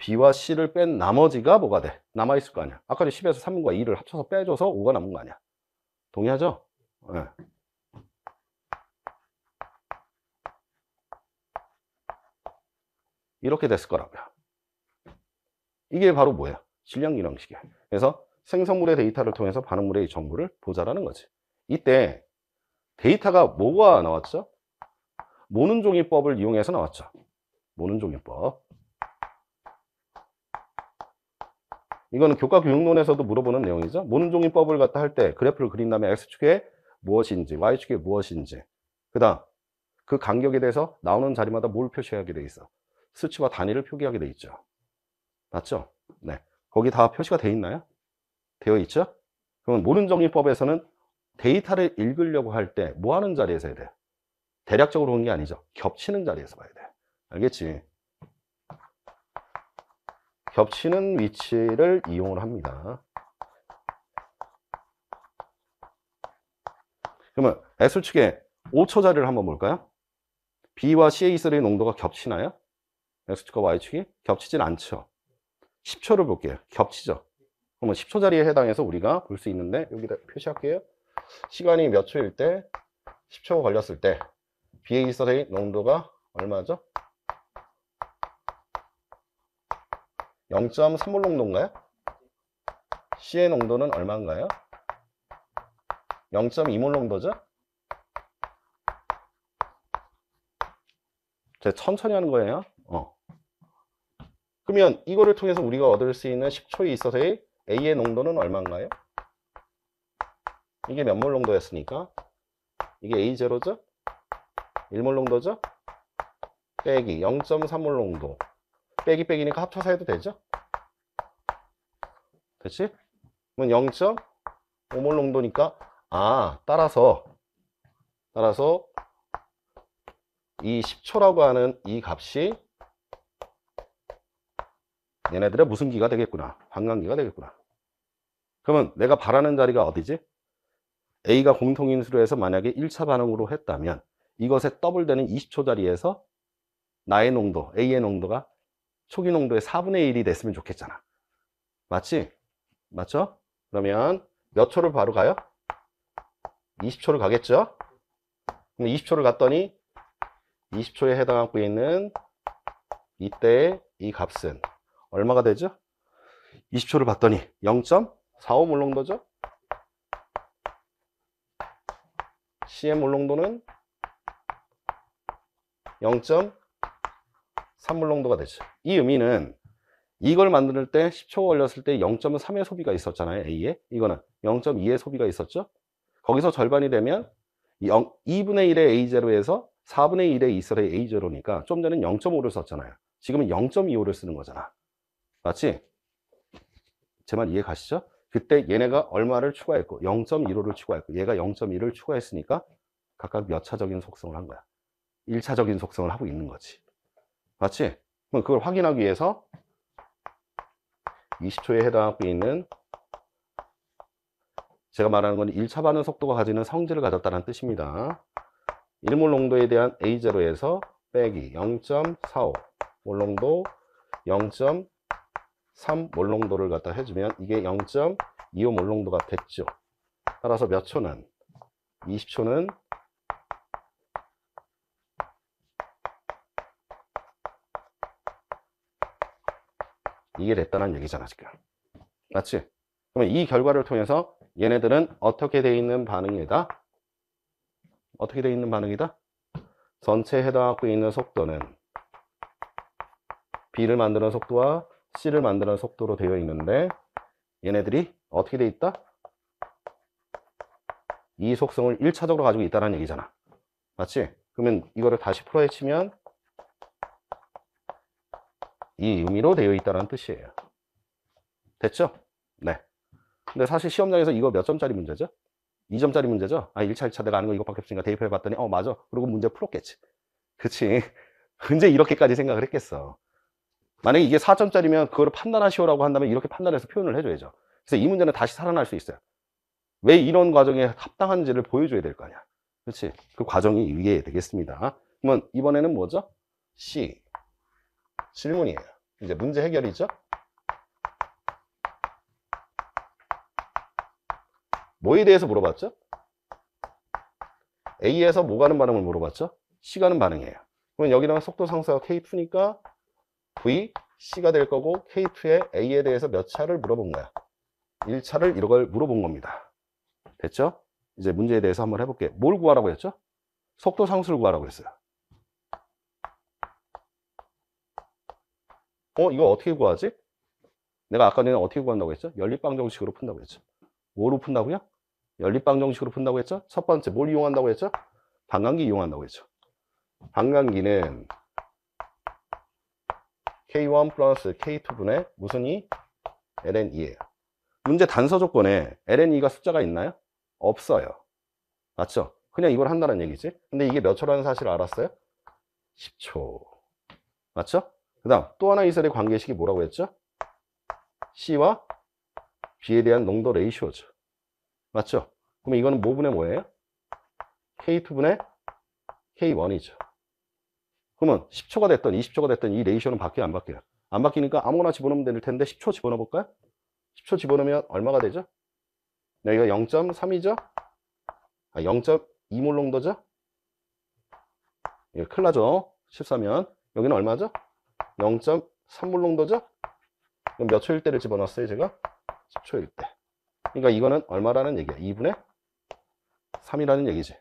B와 C를 뺀 나머지가 뭐가 돼? 남아있을 거 아니야. 아까 10에서 3과 2를 합쳐서 빼줘서 5가 남은 거 아니야. 동의하죠? 네. 이렇게 됐을 거라고요. 이게 바로 뭐야? 질량이 형식이야. 그래서 생성물의 데이터를 통해서 반응물의 정보를 보자라는 거지. 이때 데이터가 뭐가 나왔죠? 모는종이법을 이용해서 나왔죠. 모는종이법. 이거는 교과 교육론에서도 물어보는 내용이죠. 모는종이법을 갖다 할 때 그래프를 그린 다음에 X축에 무엇인지, Y축에 무엇인지, 그 다음 그 간격에 대해서 나오는 자리마다 뭘 표시하게 돼 있어? 수치와 단위를 표기하게 돼 있죠. 맞죠? 네. 거기 다 표시가 돼 있나요? 되어 있죠? 그러면 모는종이법에서는 데이터를 읽으려고 할 때 뭐 하는 자리에서 해야 돼? 대략적으로 오는 게 아니죠. 겹치는 자리에서 봐야 돼. 알겠지? 겹치는 위치를 이용을 합니다. 그러면 X축에 5초 자리를 한번 볼까요? B와 CA3의 농도가 겹치나요? X축과 Y축이? 겹치진 않죠. 10초를 볼게요. 겹치죠. 그러면 10초 자리에 해당해서 우리가 볼 수 있는데 여기다 표시할게요. 시간이 몇 초일 때 10초가 걸렸을 때 BA3의 농도가 얼마죠? 0.3몰 농도인가요? C의 농도는 얼마인가요? 0.2몰 농도죠? 제가 천천히 하는 거예요. 그러면 이거를 통해서 우리가 얻을 수 있는 10초에 있어서의 A의 농도는 얼마인가요? 이게 몇 몰 농도였으니까 이게 A0죠? 1몰 농도죠? 빼기 0.3몰 농도 빼기니까 합쳐서 해도 되죠? 됐지? 그러면 0.5몰 농도니까 따라서 이 10초라고 하는 이 값이 얘네들의 무슨 기가 되겠구나. 반감기가 되겠구나. 그러면 내가 바라는 자리가 어디지? A가 공통인수로 해서 만약에 1차 반응으로 했다면 이것에 더블되는 20초 자리에서 나의 농도, A의 농도가 초기 농도의 4분의 1이 됐으면 좋겠잖아. 맞지? 맞죠? 그러면 몇 초를 바로 가요? 20초를 가겠죠? 그럼 20초를 갔더니 20초에 해당하고 있는 이때의 이 값은 얼마가 되죠? 20초를 봤더니 0.45몰 농도죠? C의 몰 농도는 0.3몰 농도가 되죠. 이 의미는 이걸 만들 때 10초 걸렸을 때 0.3의 소비가 있었잖아요. A에. 이거는 0.2의 소비가 있었죠. 거기서 절반이 되면 2분의 1의 A0에서 4분의 1의 이설의 A0니까 좀 전에는 0.5를 썼잖아요. 지금은 0.25를 쓰는 거잖아. 맞지? 제 말 이해 가시죠? 그때 얘네가 얼마를 추가했고 0.15를 추가했고 얘가 0.1을 추가했으니까 각각 몇 차적인 속성을 한 거야. 1차적인 속성을 하고 있는 거지. 맞지? 그럼 그걸 확인하기 위해서 20초에 해당하고 있는 제가 말하는 건 1차 반응 속도가 가지는 성질을 가졌다는 뜻입니다. 1몰 농도에 대한 A0에서 빼기 0.45 몰 농도 0.3 몰 농도를 갖다 해주면 이게 0.25 몰 농도가 됐죠. 따라서 몇 초는 20초는 이게 됐다는 얘기잖아 지금. 맞지? 그러면 이 결과를 통해서 얘네들은 어떻게 돼 있는 반응이다? 어떻게 돼 있는 반응이다? 전체에 해당하고 있는 속도는 B를 만드는 속도와 C를 만드는 속도로 되어 있는데 얘네들이 어떻게 돼 있다? 이 속성을 1차적으로 가지고 있다는 얘기잖아. 맞지? 그러면 이거를 다시 풀어헤치면 이 의미로 되어 있다는 뜻이에요. 됐죠? 네. 근데 사실 시험장에서 이거 몇 점짜리 문제죠? 2점짜리 문제죠? 1차, 2차 내가 아는 거 이것밖에 없으니까 대입해 봤더니 맞아. 그리고 문제 풀었겠지. 그치? 언제 이렇게까지 생각을 했겠어. 만약에 이게 4점짜리면 그거를 판단하시오라고 한다면 이렇게 판단해서 표현을 해줘야죠. 그래서 이 문제는 다시 살아날 수 있어요. 왜 이런 과정에 합당한지를 보여줘야 될 거 아니야. 그렇지? 그 과정이 이게 되겠습니다. 그러면 이번에는 뭐죠? C. 질문이에요. 이제 문제 해결이죠. 뭐에 대해서 물어봤죠? A에서 뭐 가는 반응을 물어봤죠? C 가는 반응이에요. 그럼 여기는 속도 상수가 K2니까 V, C가 될 거고 K2의 A에 대해서 몇 차를 물어본 거야. 1차를 이걸 물어본 겁니다. 됐죠? 이제 문제에 대해서 한번 해볼게요. 뭘 구하라고 했죠? 속도 상수를 구하라고 했어요. 이거 어떻게 구하지? 내가 아까 전에 어떻게 구한다고 했죠? 연립방정식으로 푼다고 했죠. 뭐로 푼다고요? 연립방정식으로 푼다고 했죠? 첫 번째 뭘 이용한다고 했죠? 반감기 이용한다고 했죠. 반감기는 K1 플러스 K2분의 무슨 2? ln 2예요. 문제 단서 조건에 ln 2가 숫자가 있나요? 없어요. 맞죠? 그냥 이걸 한다는 얘기지. 근데 이게 몇 초라는 사실을 알았어요? 10초. 맞죠? 그 다음 또 하나 이설의 관계식이 뭐라고 했죠? C와 B에 대한 농도 레이쇼죠. 맞죠? 그럼 이거는 뭐분의 뭐예요? K2분의 K1이죠. 그러면 10초가 됐던 20초가 됐던 이 레이쇼는 바뀌어요, 안 바뀌어요? 안 바뀌니까 아무거나 집어넣으면 될 텐데 10초 집어넣어 볼까요? 10초 집어넣으면 얼마가 되죠? 여기가 0.3이죠? 0.2몰 농도죠? 큰일 나죠? 14면 여기는 얼마죠? 0.3몰 농도죠? 그럼 몇 초일 때를 집어넣었어요, 제가? 10초일 때. 그러니까 이거는 얼마라는 얘기야? 2분의 3이라는 얘기지.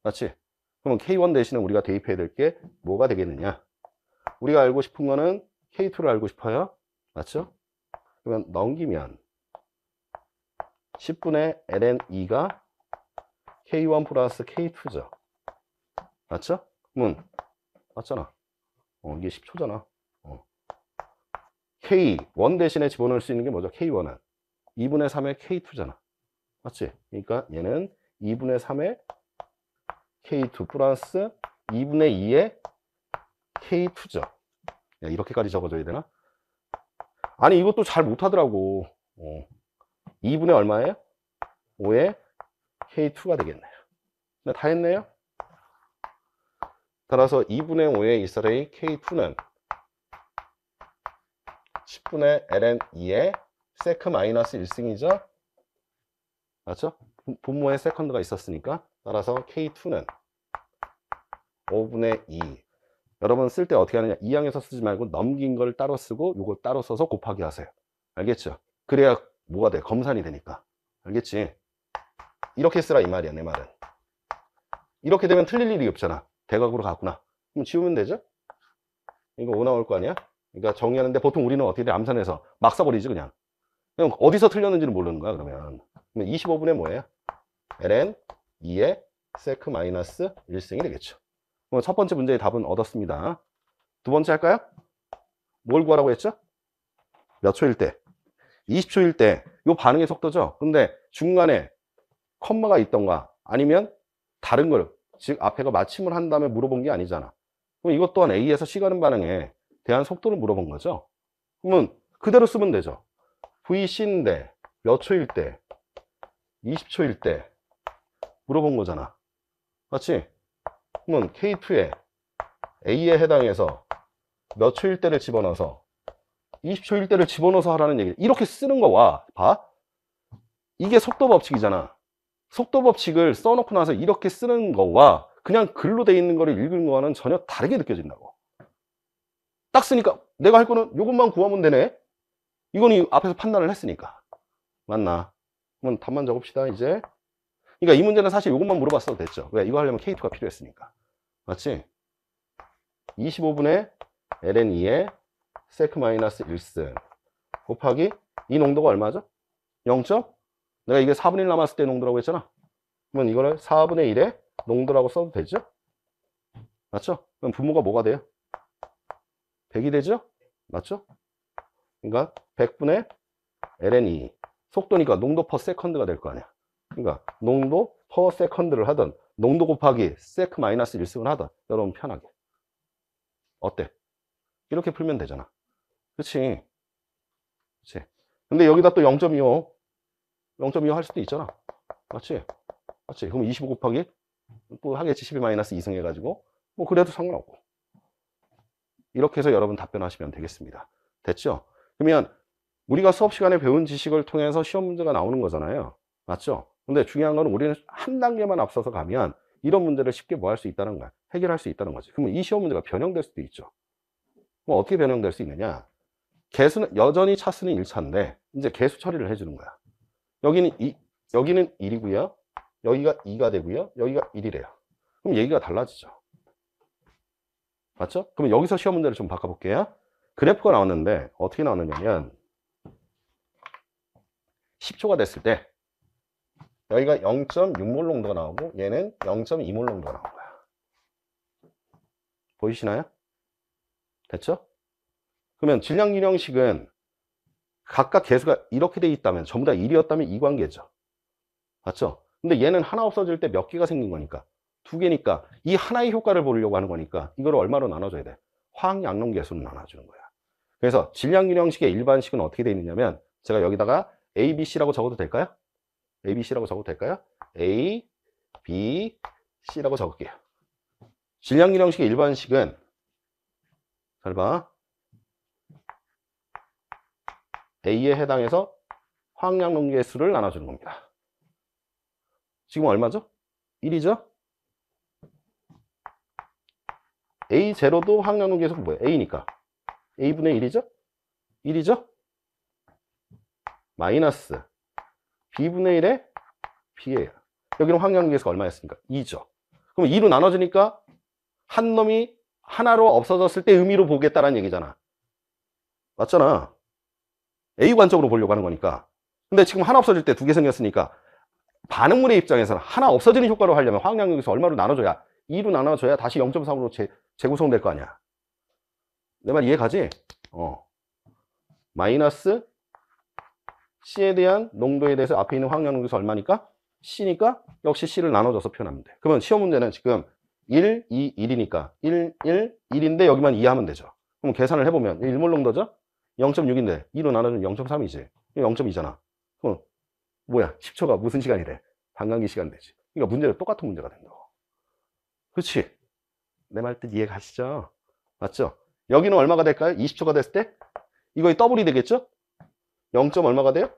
맞지? 그러면 K1 대신에 우리가 대입해야 될 게 뭐가 되겠느냐? 우리가 알고 싶은 거는 K2를 알고 싶어요. 맞죠? 그러면 넘기면 10분의 ln 2가 K1 플러스 K2죠. 맞죠? 그러면 맞잖아. 이게 10초잖아. K1 대신에 집어넣을 수 있는 게 뭐죠? K1은 2분의 3의 K2잖아. 맞지? 그러니까 얘는 2분의 3의 K2 플러스 2분의 2의 K2죠. 야, 이렇게까지 적어줘야 되나? 아니 이것도 잘 못하더라고. 2분의 얼마예요? 5의 K2가 되겠네요. 네, 다 했네요. 따라서 2분의 5의 이스라엘 K2는 10분의 ln 2의 세크 마이너스 1승이죠. 맞죠? 분모에 세컨드가 있었으니까. 따라서 K2는 5분의 2. 여러분 쓸 때 어떻게 하느냐? 2항에서 쓰지 말고 넘긴 걸 따로 쓰고 요걸 따로 써서 곱하기 하세요. 알겠죠? 그래야 뭐가 돼? 검산이 되니까. 알겠지? 이렇게 쓰라 이 말이야, 내 말은. 이렇게 되면 틀릴 일이 없잖아. 대각으로 갔구나. 그럼 지우면 되죠? 이거 5 나올 거 아니야? 그러니까 정리하는데 보통 우리는 어떻게 돼? 암산해서 막 써버리지 그냥. 그냥 어디서 틀렸는지는 모르는 거야 그러면. 25분의 뭐예요? ln 2의 세크 마이너스 1승이 되겠죠. 그럼 첫 번째 문제의 답은 얻었습니다. 두 번째 할까요? 뭘 구하라고 했죠? 몇 초일 때? 20초일 때 요 반응의 속도죠. 근데 중간에 컴마가 있던가 아니면 다른 걸, 즉 앞에가 마침을 한 다음에 물어본 게 아니잖아. 그럼 이것 또한 A에서 C 가는 반응에 대한 속도를 물어본 거죠. 그러면 그대로 쓰면 되죠. VC인데 몇 초일 때? 20초일 때 물어본 거잖아. 맞지? 그러면 K2에 A에 해당해서 몇 초일 때를 집어넣어서 20초일 때를 집어넣어서 하라는 얘기. 이렇게 쓰는 거 와. 봐. 이게 속도 법칙이잖아. 속도 법칙을 써놓고 나서 이렇게 쓰는 거와 그냥 글로 돼 있는 거를 읽는 거와는 전혀 다르게 느껴진다고. 딱 쓰니까 내가 할 거는 이것만 구하면 되네. 이건 앞에서 판단을 했으니까. 맞나? 그럼 답만 적읍시다 이제. 그러니까 이 문제는 사실 이것만 물어봤어도 됐죠. 왜? 이거 하려면 K2가 필요했으니까. 맞지? 25분의 ln 2의 세크 마이너스 1승 곱하기 이 농도가 얼마죠? 0점? 내가 이게 4분의 1 남았을 때 농도라고 했잖아. 그러면 이거를 4분의 1의 농도라고 써도 되죠? 맞죠? 그럼 분모가 뭐가 돼요? 100이 되죠? 맞죠? 그러니까 100분의 ln 2 속도니까 농도 퍼 세컨드가 될 거 아니야. 그러니까 농도 퍼 세컨드를 하든 농도 곱하기 세크 마이너스 1승을 하든 여러분 편하게. 어때? 이렇게 풀면 되잖아. 그치? 그치? 근데 여기다 또 0.25 0.25 할 수도 있잖아. 맞지? 맞지? 그럼 25 곱하기 또 하겠지. 12 마이너스 2승 해가지고 뭐 그래도 상관없고. 이렇게 해서 여러분 답변하시면 되겠습니다. 됐죠? 그러면 우리가 수업 시간에 배운 지식을 통해서 시험 문제가 나오는 거잖아요. 맞죠? 근데 중요한 건 우리는 한 단계만 앞서서 가면 이런 문제를 쉽게 뭐 할 수 있다는 거야. 해결할 수 있다는 거지. 그러면 이 시험 문제가 변형될 수도 있죠. 그럼 어떻게 변형될 수 있느냐? 개수는 여전히 차수는 1차인데 이제 개수 처리를 해주는 거야. 여기는 1이고요. 여기가 2가 되고요. 여기가 1이래요. 그럼 얘기가 달라지죠. 맞죠? 그럼 여기서 시험 문제를 좀 바꿔볼게요. 그래프가 나왔는데 어떻게 나오느냐면 10초가 됐을 때 여기가 0.6몰 농도가 나오고 얘는 0.2몰 농도가 나온 거야. 보이시나요? 됐죠? 그러면 질량균형식은 각각 개수가 이렇게 돼 있다면 전부 다 1이었다면 이 관계죠. 맞죠? 근데 얘는 하나 없어질 때 몇 개가 생긴 거니까 2개니까 이 하나의 효과를 보려고 하는 거니까 이걸 얼마로 나눠줘야 돼? 화학양론계수로 나눠주는 거야. 그래서 질량균형식의 일반식은 어떻게 돼 있느냐면 제가 여기다가 A, B, C라고 적어도 될까요? A, B, C라고 적어도 될까요? A, B, C라고 적을게요. 질량균형식의 일반식은 잘 봐. A에 해당해서 화학양론계수를 나눠주는 겁니다. 지금 얼마죠? 1이죠? A0도 화학양론계수가 뭐예요? A니까 A분의 1이죠? 1이죠? 마이너스 B분의 1의 B예요. 여기는 화학양론계수가 얼마였습니까? 2죠. 그럼 2로 나눠주니까 한 놈이 하나로 없어졌을 때 의미로 보겠다라는 얘기잖아. 맞잖아. A 관점으로 보려고 하는 거니까. 근데 지금 하나 없어질 때 2개 생겼으니까 반응물의 입장에서는 하나 없어지는 효과로 하려면 화학양론계수 얼마로 나눠줘야 2로 나눠줘야 다시 0.3으로 재구성될 거 아니야. 내 말 이해가지? 마이너스 C에 대한 농도에 대해서 앞에 있는 화학양론계수 얼마니까? C니까 역시 C를 나눠줘서 표현하면 돼. 그러면 시험 문제는 지금 1, 2, 1이니까 1, 1, 1인데 여기만 2 하면 되죠. 그럼 계산을 해보면 1몰 농도죠? 0.6인데 2로 나눠주면 0.3이지. 0.2잖아. 그럼 뭐야? 10초가 무슨 시간이 돼? 반감기 시간 되지. 그러니까 문제는 똑같은 문제가 된다고. 그렇지? 내 말 뜻 이해가시죠? 맞죠? 여기는 얼마가 될까요? 20초가 됐을 때 이거의 더블이 되겠죠? 0. 얼마가 돼요?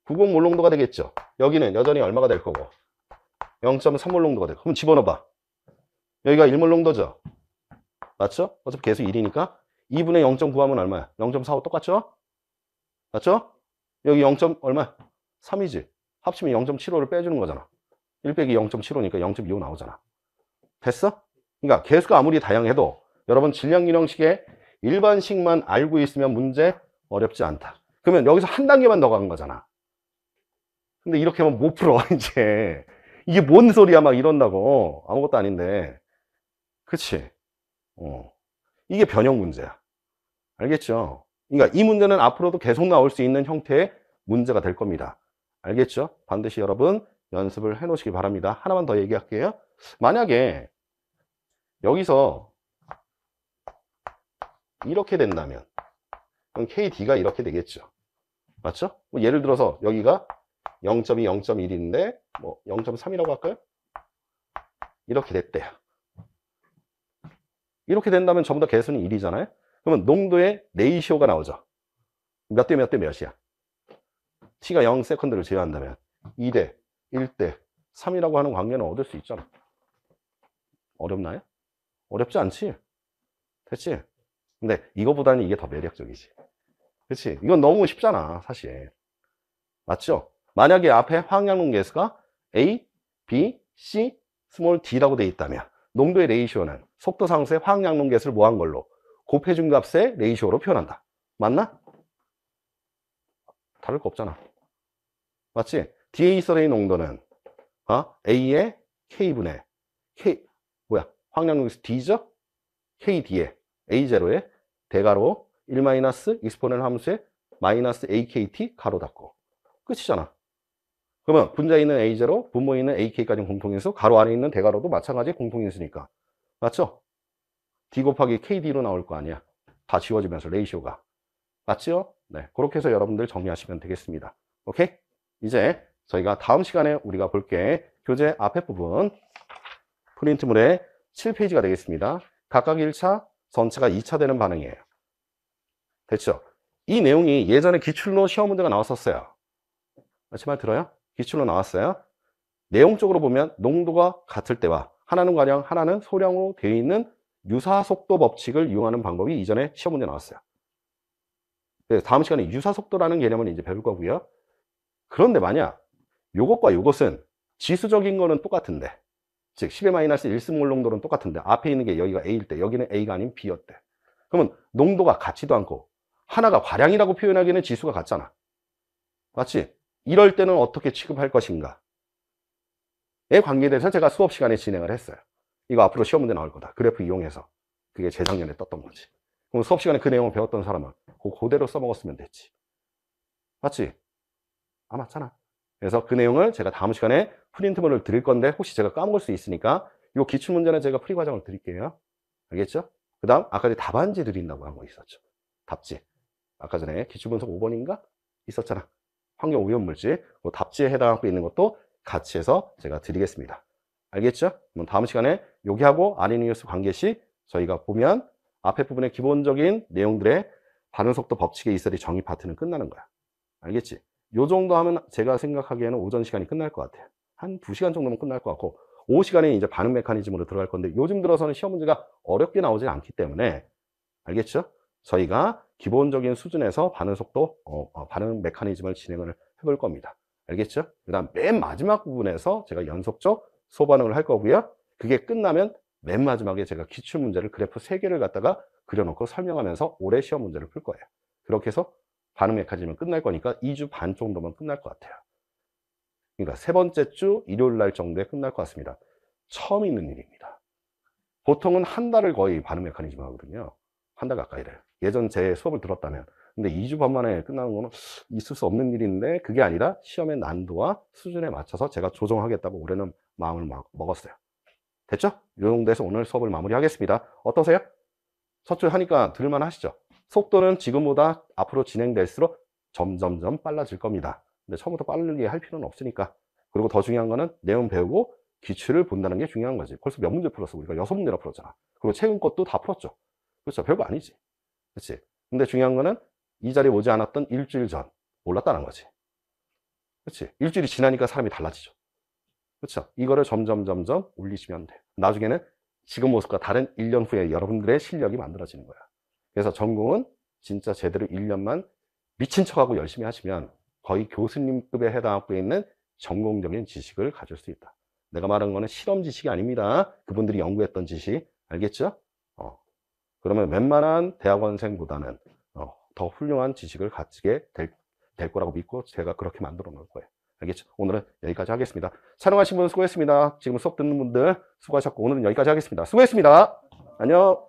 90몰 농도가 되겠죠? 여기는 여전히 얼마가 될 거고 0.3몰 농도가 되고. 그럼 집어넣어봐. 여기가 1몰 농도죠? 맞죠? 어차피 계수 1이니까 2분의 0.9 하면 얼마야? 0.45 똑같죠? 맞죠? 여기 0. 얼마? 3이지. 합치면 0.75를 빼주는 거잖아. 1 빼기 0.75니까 0.25 나오잖아. 됐어? 그러니까 개수가 아무리 다양해도 여러분 질량균형식의 일반식만 알고 있으면 문제 어렵지 않다. 그러면 여기서 한 단계만 더 간 거잖아. 근데 이렇게 하면 못 풀어 이제. 이게 뭔 소리야 막 이런다고. 아무것도 아닌데. 그치? 이게 변형 문제야. 알겠죠? 그러니까 이 문제는 앞으로도 계속 나올 수 있는 형태의 문제가 될 겁니다. 알겠죠? 반드시 여러분 연습을 해 놓으시기 바랍니다. 하나만 더 얘기할게요. 만약에 여기서 이렇게 된다면 그럼 KD가 이렇게 되겠죠. 맞죠? 뭐 예를 들어서 여기가 0.2, 0.1인데 뭐 0.3이라고 할까요? 이렇게 됐대요. 이렇게 된다면 전부 다 개수는 1이잖아요. 그러면 농도의 레이시오가 나오죠. 몇 대 몇 대 몇이야? T가 0세컨드를 제외한다면 2대 1대 3이라고 하는 관계는 얻을 수 있잖아. 어렵나요? 어렵지 않지? 됐지? 근데 이거보다는 이게 더 매력적이지. 그치? 이건 너무 쉽잖아 사실. 맞죠? 만약에 앞에 화학양론계수가 A, B, C, 스몰 d라고 돼 있다면 농도의 레이시오는 속도 상수의 화학양론계수를 뭐한 걸로? 곱해준 값의 레이시오로 표현한다. 맞나? 다를 거 없잖아. 맞지? 뒤에 있어의 농도는 A의 K분의 화학양론계수 D죠? KD의 A0의 대가로 1-익스포넨 함수의 마이너스 AKT 가로 닫고 끝이잖아. 그러면 분자에 있는 A0, 분모에 있는 AK까지 공통인수, 가로 안에 있는 대가로도 마찬가지 공통인수니까. 맞죠? D 곱하기 KD로 나올 거 아니야. 다 지워지면서 레이시오가. 맞죠? 네. 그렇게 해서 여러분들 정리하시면 되겠습니다. 오케이? 이제 저희가 다음 시간에 우리가 볼 게 교재 앞에 부분 프린트물의 7페이지가 되겠습니다. 각각 1차, 전체가 2차 되는 반응이에요. 됐죠? 이 내용이 예전에 기출로 시험 문제가 나왔었어요. 제 말 들어요? 기출로 나왔어요. 내용적으로 보면 농도가 같을 때와 하나는 과량, 하나는 소량으로 되어 있는 유사속도 법칙을 이용하는 방법이 이전에 시험 문제 나왔어요. 그래서 다음 시간에 유사속도라는 개념을 이제 배울 거고요. 그런데 만약 요것과 요것은 지수적인 거는 똑같은데, 즉 10-1스몰 농도는 똑같은데 앞에 있는 게 여기가 A일 때 여기는 A가 아닌 B였대. 그러면 농도가 같지도 않고 하나가 과량이라고 표현하기에는 지수가 같잖아. 맞지? 이럴 때는 어떻게 취급할 것인가 에 관계에 대해서 제가 수업 시간에 진행을 했어요. 이거 앞으로 시험 문제 나올 거다. 그래프 이용해서. 그게 재작년에 떴던 거지. 그럼 수업 시간에 그 내용을 배웠던 사람은 그대로 써먹었으면 됐지. 맞지? 아, 맞잖아. 그래서 그 내용을 제가 다음 시간에 프린트본을 드릴 건데 혹시 제가 까먹을 수 있으니까 이 기출문제는 제가 프리 과정을 드릴게요. 알겠죠? 그 다음 아까 전에 답안지 드린다고 한 거 있었죠. 답지. 아까 전에 기출분석 5번인가? 있었잖아. 환경 오염물질. 그 답지에 해당하고 있는 것도 같이 해서 제가 드리겠습니다. 알겠죠? 그럼 다음 시간에 여기하고 아리니우스 관계시 저희가 보면 앞에 부분의 기본적인 내용들의 반응속도 법칙의 이설이 정의 파트는 끝나는 거야. 알겠지? 요 정도 하면 제가 생각하기에는 오전 시간이 끝날 것 같아요. 한 2시간 정도면 끝날 것 같고 오후 시간에 이제 반응 메커니즘으로 들어갈 건데 요즘 들어서는 시험 문제가 어렵게 나오지 않기 때문에 알겠죠? 저희가 기본적인 수준에서 반응 속도, 반응 메커니즘을 진행을 해볼 겁니다. 알겠죠? 그 다음 맨 마지막 부분에서 제가 연속적 소반응을 할 거고요. 그게 끝나면 맨 마지막에 제가 기출 문제를 그래프 3개를 갖다가 그려놓고 설명하면서 올해 시험 문제를 풀 거예요. 그렇게 해서 반응 메커니즘은 끝날 거니까 2주 반 정도면 끝날 것 같아요. 그러니까 세 번째 주 일요일 날 정도에 끝날 것 같습니다. 처음 있는 일입니다. 보통은 한 달을 거의 반응 메커니즘 하거든요. 한 달 가까이를. 예전 제 수업을 들었다면. 근데 2주 반 만에 끝나는 거는 있을 수 없는 일인데 그게 아니라 시험의 난도와 수준에 맞춰서 제가 조정하겠다고 올해는 마음을 먹었어요. 됐죠? 이 정도에서 오늘 수업을 마무리하겠습니다. 어떠세요? 서출 하니까 들을만 하시죠? 속도는 지금보다 앞으로 진행될수록 점점점 빨라질 겁니다. 근데 처음부터 빠르게 할 필요는 없으니까. 그리고 더 중요한 거는 내용 배우고 기출을 본다는 게 중요한 거지. 벌써 몇 문제 풀었어? 우리가 6문제나 풀었잖아. 그리고 최근 것도 다 풀었죠. 그렇죠? 별거 아니지. 그렇지? 근데 중요한 거는 이 자리에 오지 않았던 일주일 전 몰랐다는 거지. 그렇지? 일주일이 지나니까 사람이 달라지죠. 그렇죠? 이거를 점점 올리시면 돼. 나중에는 지금 모습과 다른 1년 후에 여러분들의 실력이 만들어지는 거야. 그래서 전공은 진짜 제대로 1년만 미친 척하고 열심히 하시면 거의 교수님급에 해당하고 있는 전공적인 지식을 가질 수 있다. 내가 말한 거는 실험 지식이 아닙니다. 그분들이 연구했던 지식. 알겠죠? 그러면 웬만한 대학원생보다는 더 훌륭한 지식을 가지게 될 거라고 믿고 제가 그렇게 만들어 놓을 거예요. 알겠죠? 오늘은 여기까지 하겠습니다. 촬영하신 분 수고했습니다. 지금 수업 듣는 분들 수고하셨고 오늘은 여기까지 하겠습니다. 수고했습니다. 안녕.